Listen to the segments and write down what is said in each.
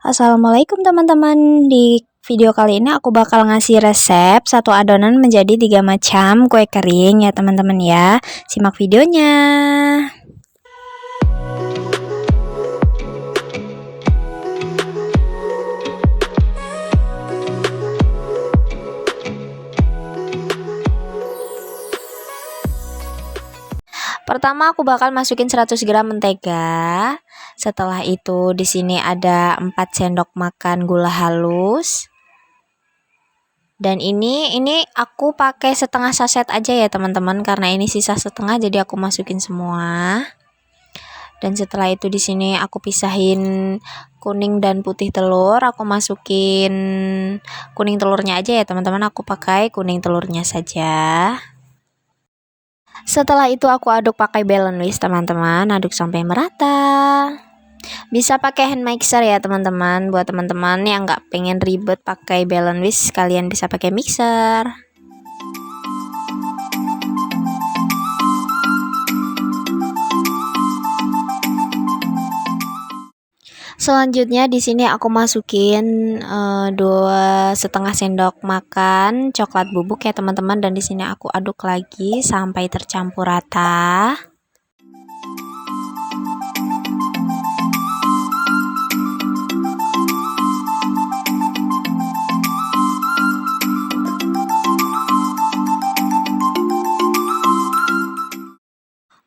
Assalamualaikum teman-teman. Di video kali ini aku bakal ngasih resep satu adonan menjadi 3 macam kue kering ya teman-teman ya. Simak videonya. Pertama aku bakal masukin 100 gram mentega. Setelah itu di sini ada 4 sendok makan gula halus. Dan ini aku pakai setengah saset aja ya teman-teman, karena ini sisa setengah jadi aku masukin semua. Dan setelah itu di sini aku pisahin kuning dan putih telur. Aku masukin kuning telurnya aja ya teman-teman, aku pakai kuning telurnya saja. Setelah itu aku aduk pakai blend whisk teman-teman, aduk sampai merata. Bisa pakai hand mixer ya teman-teman. Buat teman-teman yang nggak pengen ribet pakai blend whisk, kalian bisa pakai mixer. Selanjutnya di sini aku masukin 2,5 sendok makan coklat bubuk ya teman-teman, dan di sini aku aduk lagi sampai tercampur rata.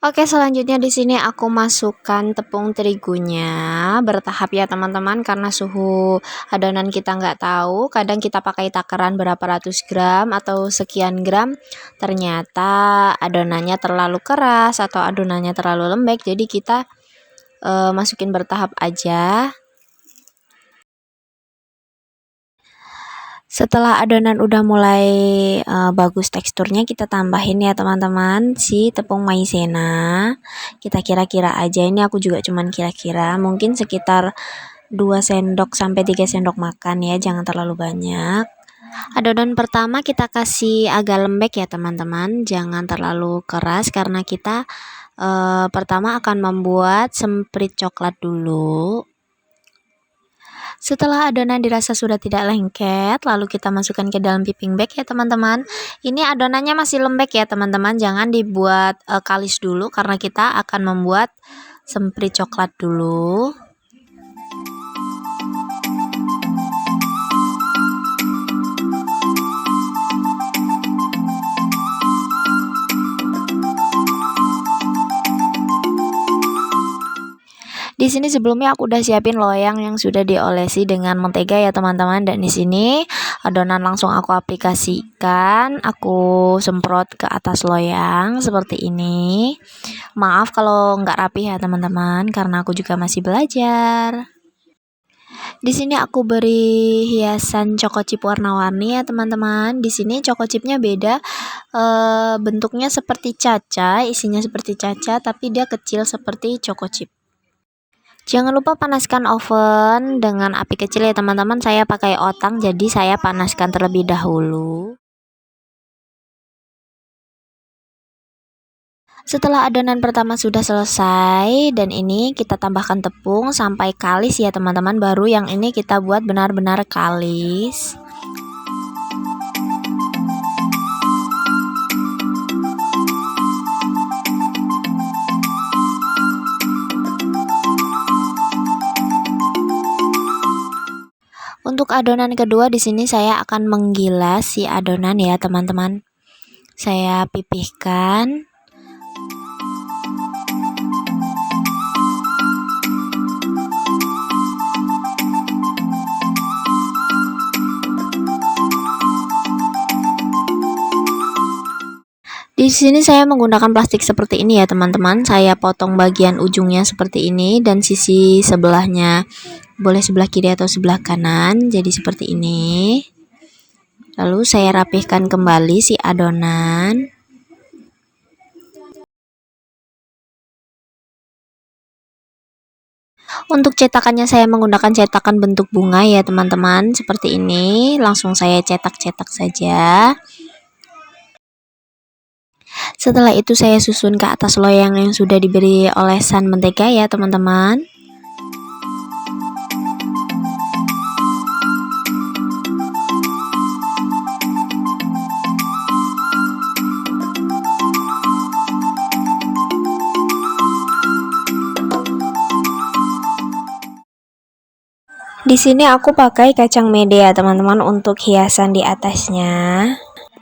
Oke, selanjutnya di sini aku masukkan tepung terigunya bertahap ya teman-teman, karena suhu adonan kita nggak tahu. Kadang kita pakai takaran berapa ratus gram atau sekian gram, ternyata adonannya terlalu keras atau adonannya terlalu lembek, jadi kita masukin bertahap aja. Setelah adonan udah mulai bagus teksturnya, kita tambahin ya teman-teman si tepung maizena. Kita kira-kira aja, ini aku juga cuman kira-kira, mungkin sekitar 2 sendok sampai 3 sendok makan ya, jangan terlalu banyak. Adonan pertama kita kasih agak lembek ya teman-teman, jangan terlalu keras karena kita pertama akan membuat semprit coklat dulu. Setelah adonan dirasa sudah tidak lengket, lalu kita masukkan ke dalam piping bag ya teman-teman. Ini adonannya masih lembek ya teman-teman, jangan dibuat kalis dulu karena kita akan membuat semprit coklat dulu. Di sini sebelumnya aku udah siapin loyang yang sudah diolesi dengan mentega ya teman-teman, dan di sini adonan langsung aku aplikasikan, aku semprot ke atas loyang seperti ini. Maaf kalau nggak rapi ya teman-teman, karena aku juga masih belajar. Di sini aku beri hiasan choco chip warna-warni ya teman-teman. Di sini choco chipnya beda, bentuknya seperti caca, isinya seperti caca, tapi dia kecil seperti choco chip. Jangan lupa panaskan oven dengan api kecil ya teman-teman. Saya pakai otang, jadi saya panaskan terlebih dahulu. Setelah adonan pertama sudah selesai, dan ini kita tambahkan tepung sampai kalis ya teman-teman. Baru yang ini kita buat benar-benar kalis. Untuk adonan kedua di sini saya akan menggilas si adonan ya teman-teman. Saya pipihkan. Di sini saya menggunakan plastik seperti ini ya teman-teman. Saya potong bagian ujungnya seperti ini, dan sisi sebelahnya boleh sebelah kiri atau sebelah kanan, jadi seperti ini. Lalu saya rapihkan kembali si adonan. Untuk cetakannya saya menggunakan cetakan bentuk bunga ya teman-teman, seperti ini. Langsung saya cetak-cetak saja. Setelah itu saya susun ke atas loyang yang sudah diberi olesan mentega ya teman-teman. Di sini aku pakai kacang mede ya teman-teman untuk hiasan di atasnya.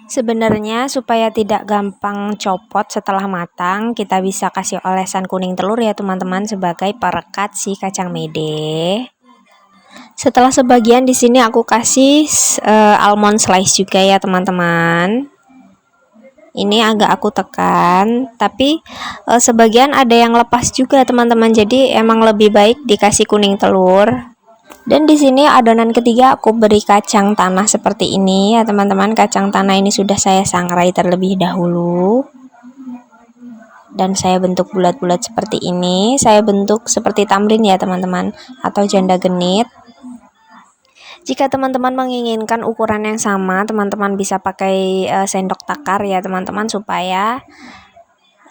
Sebenarnya supaya tidak gampang copot setelah matang, kita bisa kasih olesan kuning telur ya teman-teman sebagai perekat si kacang mede. Setelah sebagian di sini aku kasih almond slice juga ya teman-teman. Ini agak aku tekan, tapi sebagian ada yang lepas juga teman-teman. Jadi emang lebih baik dikasih kuning telur. Dan di sini adonan ketiga aku beri kacang tanah seperti ini ya teman-teman. Kacang tanah ini sudah saya sangrai terlebih dahulu. Dan saya bentuk bulat-bulat seperti ini. Saya bentuk seperti tamrin ya teman-teman, atau janda genit. Jika teman-teman menginginkan ukuran yang sama, teman-teman bisa pakai sendok takar ya teman-teman, supaya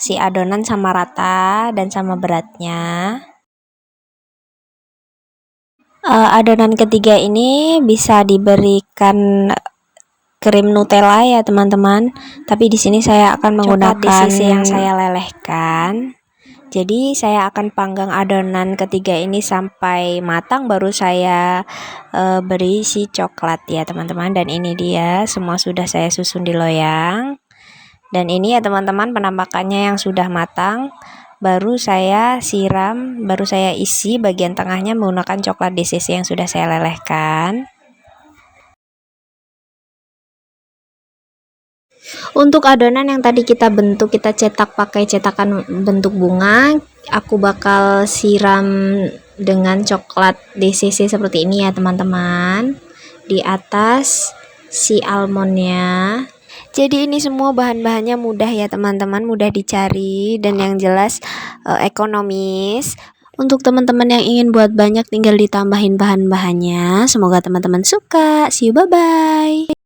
si adonan sama rata dan sama beratnya. Adonan ketiga ini bisa diberikan krim Nutella ya teman-teman, tapi di sini saya akan menggunakan sisi yang saya lelehkan. Jadi saya akan panggang adonan ketiga ini sampai matang, baru saya beri si coklat ya teman-teman. Dan ini dia semua sudah saya susun di loyang. Dan ini ya teman-teman penampakannya yang sudah matang. Baru saya siram, baru saya isi bagian tengahnya menggunakan coklat DCC yang sudah saya lelehkan. Untuk adonan yang tadi kita bentuk, kita cetak pakai cetakan bentuk bunga, aku bakal siram dengan coklat DCC seperti ini ya teman-teman, di atas si almondnya. Jadi ini semua bahan-bahannya mudah ya teman-teman, mudah dicari dan yang jelas ekonomis. Untuk teman-teman yang ingin buat banyak, tinggal ditambahin bahan-bahannya. Semoga teman-teman suka. See you, bye-bye.